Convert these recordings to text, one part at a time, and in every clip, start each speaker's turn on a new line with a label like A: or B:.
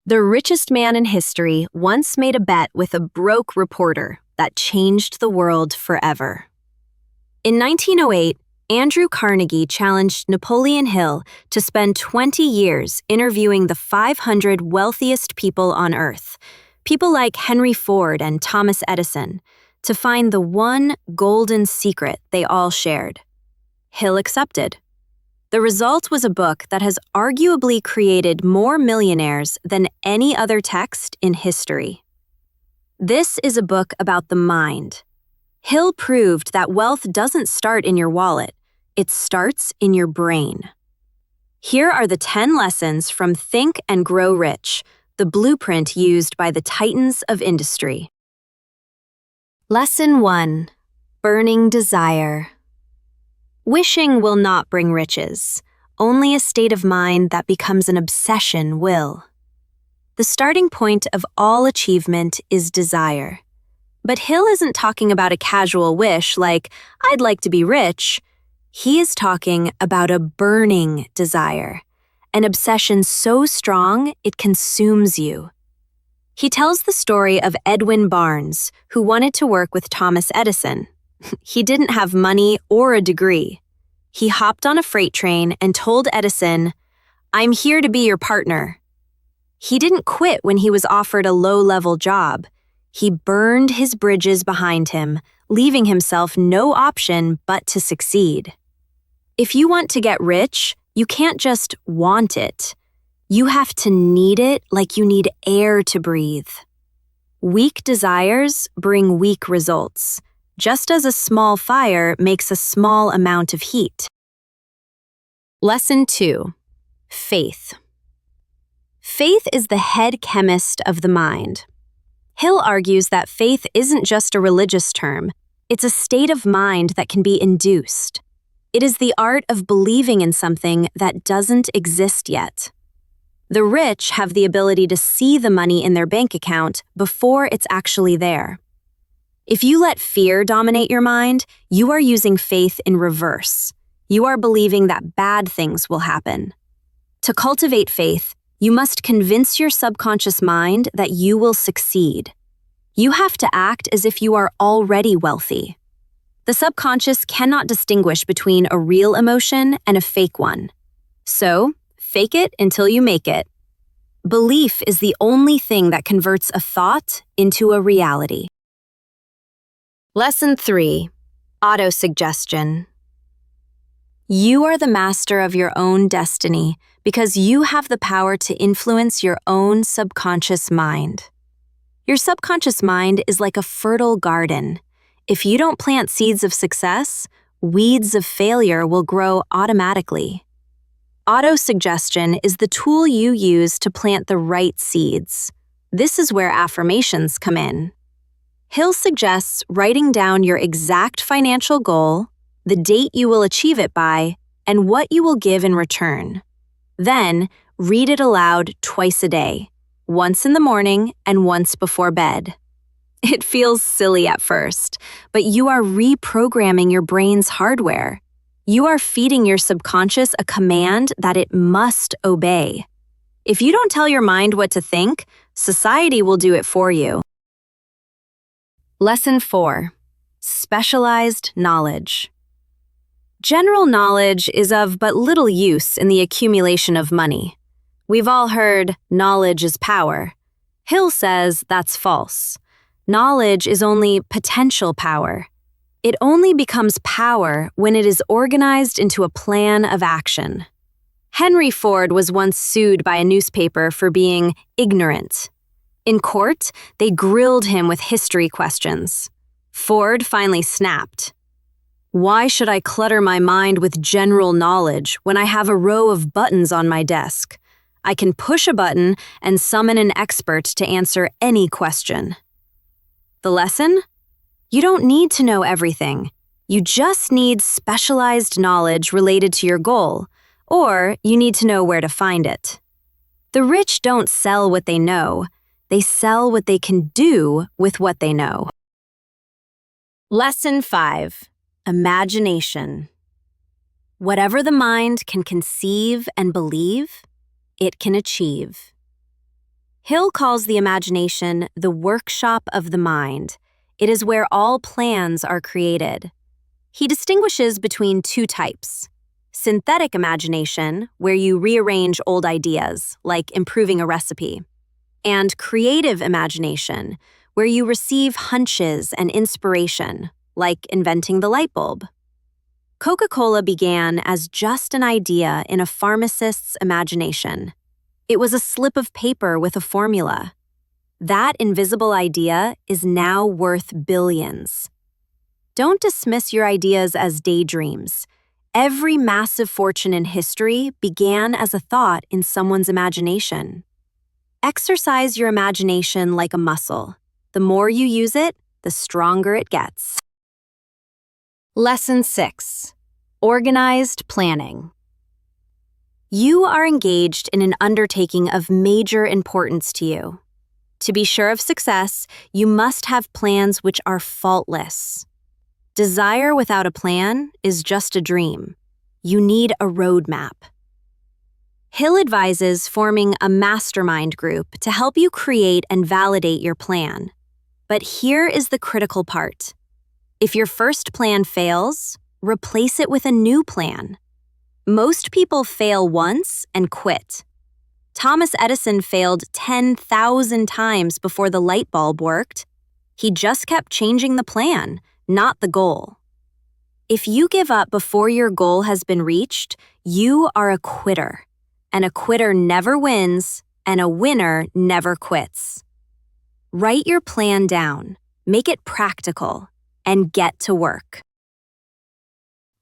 A: The richest man in history once made a bet with a broke reporter that changed the world forever. In 1908, Andrew Carnegie challenged Napoleon Hill to spend 20 years interviewing the 500 wealthiest people on Earth, people like Henry Ford and Thomas Edison, to find the one golden secret they all shared. Hill accepted. The result was a book that has arguably created more millionaires than any other text in history. This is a book about the mind. Hill proved that wealth doesn't start in your wallet, it starts in your brain. Here are the 10 lessons from Think and Grow Rich, the blueprint used by the titans of industry. Lesson 1. Burning Desire. Wishing will not bring riches. Only a state of mind that becomes an obsession will. The starting point of all achievement is desire. But Hill isn't talking about a casual wish like, I'd like to be rich. He is talking about a burning desire, an obsession so strong it consumes you. He tells the story of Edwin Barnes, who wanted to work with Thomas Edison. He didn't have money or a degree. He hopped on a freight train and told Edison, "I'm here to be your partner." He didn't quit when he was offered a low-level job. He burned his bridges behind him, leaving himself no option but to succeed. If you want to get rich, you can't just want it. You have to need it like you need air to breathe. Weak desires bring weak results, just as a small fire makes a small amount of heat. Lesson 2. Faith. Faith is the head chemist of the mind. Hill argues that faith isn't just a religious term, it's a state of mind that can be induced. It is the art of believing in something that doesn't exist yet. The rich have the ability to see the money in their bank account before it's actually there. If you let fear dominate your mind, you are using faith in reverse. You are believing that bad things will happen. To cultivate faith, you must convince your subconscious mind that you will succeed. You have to act as if you are already wealthy. The subconscious cannot distinguish between a real emotion and a fake one. So, fake it until you make it. Belief is the only thing that converts a thought into a reality. Lesson 3. Autosuggestion. You are the master of your own destiny because you have the power to influence your own subconscious mind. Your subconscious mind is like a fertile garden. If you don't plant seeds of success, weeds of failure will grow automatically. Autosuggestion is the tool you use to plant the right seeds. This is where affirmations come in. Hill suggests writing down your exact financial goal, the date you will achieve it by, and what you will give in return. Then, read it aloud twice a day, once in the morning and once before bed. It feels silly at first, but you are reprogramming your brain's hardware. You are feeding your subconscious a command that it must obey. If you don't tell your mind what to think, society will do it for you. Lesson 4. Specialized knowledge. General knowledge is of but little use in the accumulation of money. We've all heard, knowledge is power. Hill says that's false. Knowledge is only potential power. It only becomes power when it is organized into a plan of action. Henry Ford was once sued by a newspaper for being ignorant. In court, they grilled him with history questions. Ford finally snapped. "Why should I clutter my mind with general knowledge when I have a row of buttons on my desk? I can push a button and summon an expert to answer any question." The lesson? You don't need to know everything. You just need specialized knowledge related to your goal, or you need to know where to find it. The rich don't sell what they know. They sell what they can do with what they know. Lesson 5. Imagination. Whatever the mind can conceive and believe, it can achieve. Hill calls the imagination the workshop of the mind. It is where all plans are created. He distinguishes between two types: synthetic imagination, where you rearrange old ideas, like improving a recipe, and creative imagination, where you receive hunches and inspiration, like inventing the light bulb. Coca-Cola began as just an idea in a pharmacist's imagination. It was a slip of paper with a formula. That invisible idea is now worth billions. Don't dismiss your ideas as daydreams. Every massive fortune in history began as a thought in someone's imagination. Exercise your imagination like a muscle. The more you use it, the stronger it gets. Lesson 6. Organized planning. You are engaged in an undertaking of major importance to you. To be sure of success, you must have plans which are faultless. Desire without a plan is just a dream. You need a roadmap. Hill advises forming a mastermind group to help you create and validate your plan. But here is the critical part. If your first plan fails, replace it with a new plan. Most people fail once and quit. Thomas Edison failed 10,000 times before the light bulb worked. He just kept changing the plan, not the goal. If you give up before your goal has been reached, you are a quitter. And a quitter never wins, and a winner never quits. Write your plan down, make it practical, and get to work.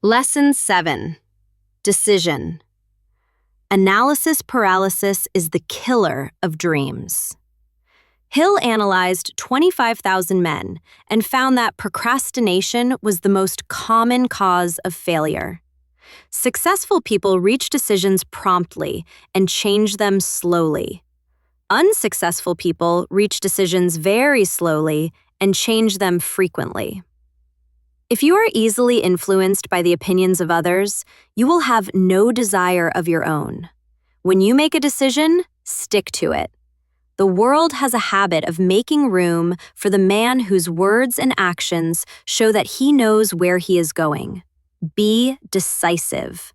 A: Lesson 7. Decision. Analysis paralysis is the killer of dreams. Hill analyzed 25,000 men and found that procrastination was the most common cause of failure. Successful people reach decisions promptly and change them slowly. Unsuccessful people reach decisions very slowly and change them frequently. If you are easily influenced by the opinions of others, you will have no desire of your own. When you make a decision, stick to it. The world has a habit of making room for the man whose words and actions show that he knows where he is going. Be decisive.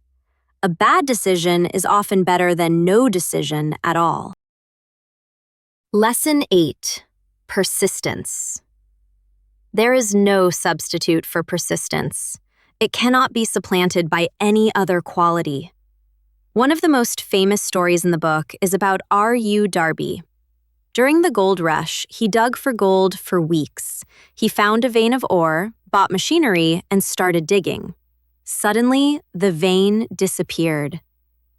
A: A bad decision is often better than no decision at all. Lesson 8. Persistence. There is no substitute for persistence. It cannot be supplanted by any other quality. One of the most famous stories in the book is about R.U. Darby. During the gold rush, he dug for gold for weeks. He found a vein of ore, bought machinery, and started digging. Suddenly, the vein disappeared.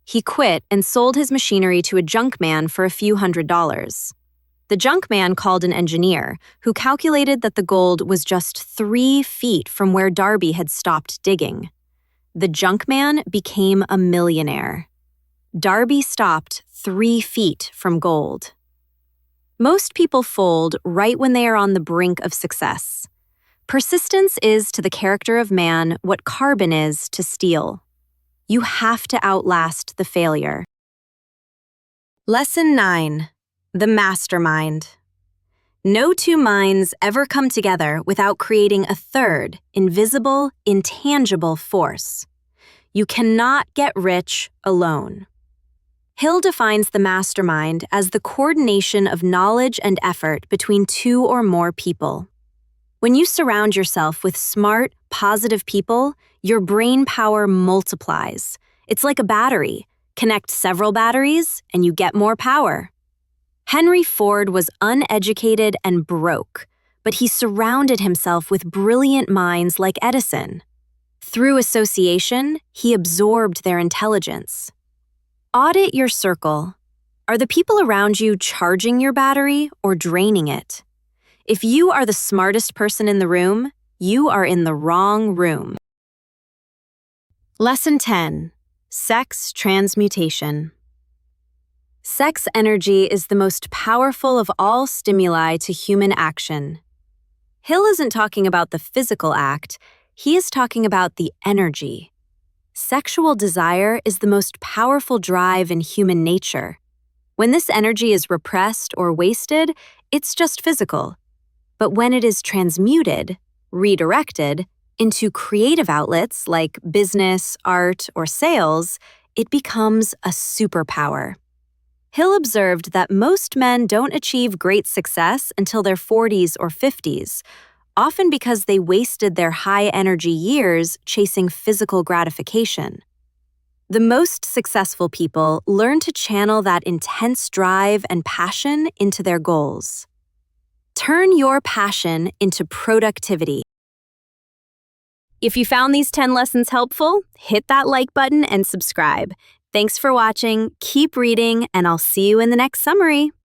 A: He quit and sold his machinery to a junk man for a few $100s. The junk man called an engineer, who calculated that the gold was just 3 feet from where Darby had stopped digging. The junk man became a millionaire. Darby stopped 3 feet from gold. Most people fold right when they are on the brink of success. Persistence is to the character of man what carbon is to steel. You have to outlast the failure. Lesson 9. The mastermind. No two minds ever come together without creating a third, invisible, intangible force. You cannot get rich alone. Hill defines the mastermind as the coordination of knowledge and effort between 2 or more people. When you surround yourself with smart, positive people, your brain power multiplies. It's like a battery. Connect several batteries, and you get more power. Henry Ford was uneducated and broke, but he surrounded himself with brilliant minds like Edison. Through association, he absorbed their intelligence. Audit your circle. Are the people around you charging your battery or draining it? If you are the smartest person in the room, you are in the wrong room. Lesson 10. Sex transmutation. Sex energy is the most powerful of all stimuli to human action. Hill isn't talking about the physical act, he is talking about the energy. Sexual desire is the most powerful drive in human nature. When this energy is repressed or wasted, it's just physical. But when it is transmuted, redirected, into creative outlets like business, art, or sales, it becomes a superpower. Hill observed that most men don't achieve great success until their 40s or 50s, often because they wasted their high-energy years chasing physical gratification. The most successful people learn to channel that intense drive and passion into their goals. Turn your passion into productivity. If you found these 10 lessons helpful, hit that like button and subscribe. Thanks for watching, keep reading, and I'll see you in the next summary.